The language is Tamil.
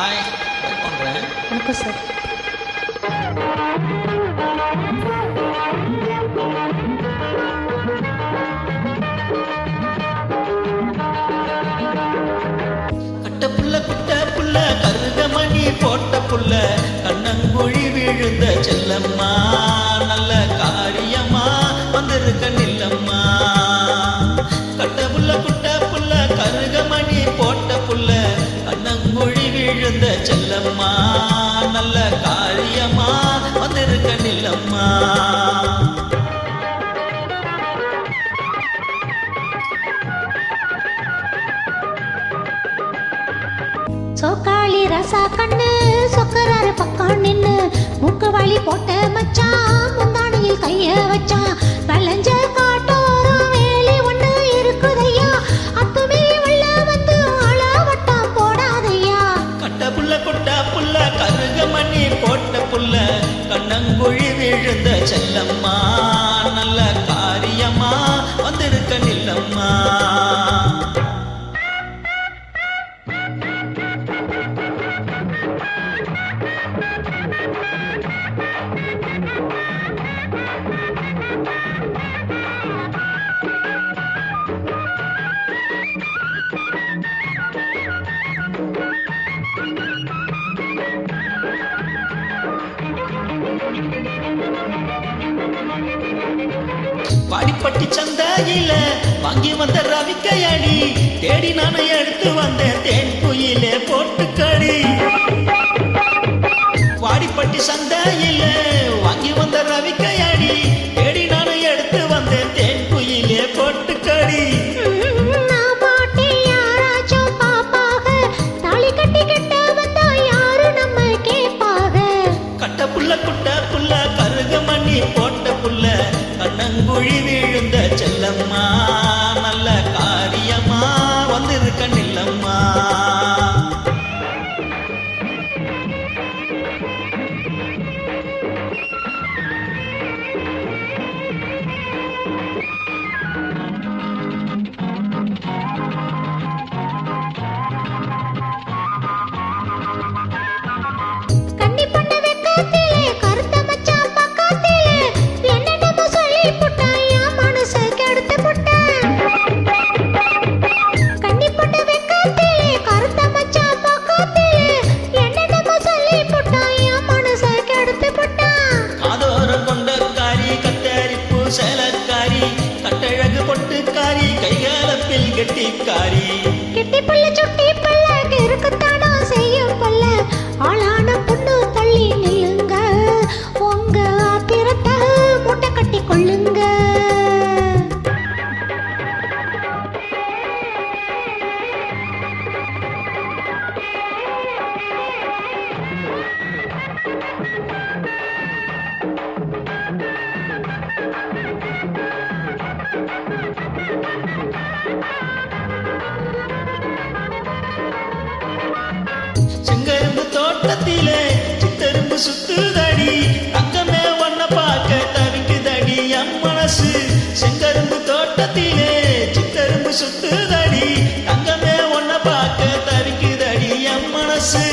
ஹாய், வெயிட் பண்ணுறேன். வணக்கம் சார். கட்ட புள்ள குட்ட புள்ள கருகமணி போட்ட புள்ள கண்ணங்குழி விழுந்த செல்லம்மா நல்ல காரியமா வந்திருக்க நில்லம்மா. கட்ட புள்ள குட்ட புள்ள கருகமணி போட்ட புள்ள கண்ணங்குழி விழுந்த செல்லம்மா நல்ல காரியமா வந்திருக்க நில்லம்மா. சோக்காளி ரசா கண்ணு சொக்கராரு பக்கம் நின்னு மூக்கு வழி போட்ட மச்சான் முந்தானியில் கைய வச்சான். வளைஞ்ச காட்டோரம் வேலி ஒண்ணு இருக்குதையா, அத்துமே உள்ள வந்து அளவட்டம் போடாதையா. கட்ட புள்ள கொட்ட புள்ள கருகமணி போட்ட புள்ள கண்ணங்குழி விழுந்த செல்லம்மா நல்ல காரியமா வந்திருக்க நில்லம்மா. வாடிப்பட்டி சந்தையில வாங்கி வந்த ரவிக்கையடி தேடி நானே எடுத்து வந்தேன் தேன் குயிலே போட்டுக்கடி. வாடிப்பட்டி சந்தையில வாங்கி வந்த ரவிக்கையடி தேடி நானே எடுத்து வந்தேன் தேன் குயிலே போட்டுக்கடி. நான் மாட்டேன் யாராச்சும் பாப்பாக, தாலி கட்டி கட்ட வந்தா யாரு நம்ம கேட்பாக. கட்ட புள்ள குட்ட புள்ள கருகமணி போட்ட புள்ள கண்ணங்குழி விழுந்த செல்லம்மா நல்ல காரியமா வந்திருக்க நில்லம்மா. கன்னி பொண்ணு வெக்கத்திலே கருத்த மச்சான் பக்கத்திலே என்னென்னமோ சொல்லி புட்டான், என் மனசை கெடுத்து புட்டான். கன்னி பொண்ணு வெக்கத்திலே கருத்த மச்சான் பக்கத்திலே என்னென்னமோ சொல்லி புட்டான், என் மனசை கெடுத்து புட்டான். காதோரம் கொண்டக்காரி கத்தரிப்பு சேலக்காரி கட்டழகு பொட்டுக்காரி கைகாலத்தில் கெட்டிக்காரி. கெட்டி புள்ள சுட்டி புள்ள இருக்குத்தானோ செய்யும் புள்ள, ஆளான பொண்ணு தள்ளி நில்லுங்க, உங்க ஆத்திரத்தை மூட்டை கட்டி கொள்ளுங்க. செங்கரும்பு தோட்டத்திலே சித்தரும்பு சுத்துதடி தங்கமே ஒன்ன பார்க்க தவிக்குதடி என் மனசு. செங்கரும்பு தோட்டத்திலே சித்தரும்பு சுத்துதடி தங்கமே ஒன்ன பார்க்க தவிக்குதடி என் மனசு.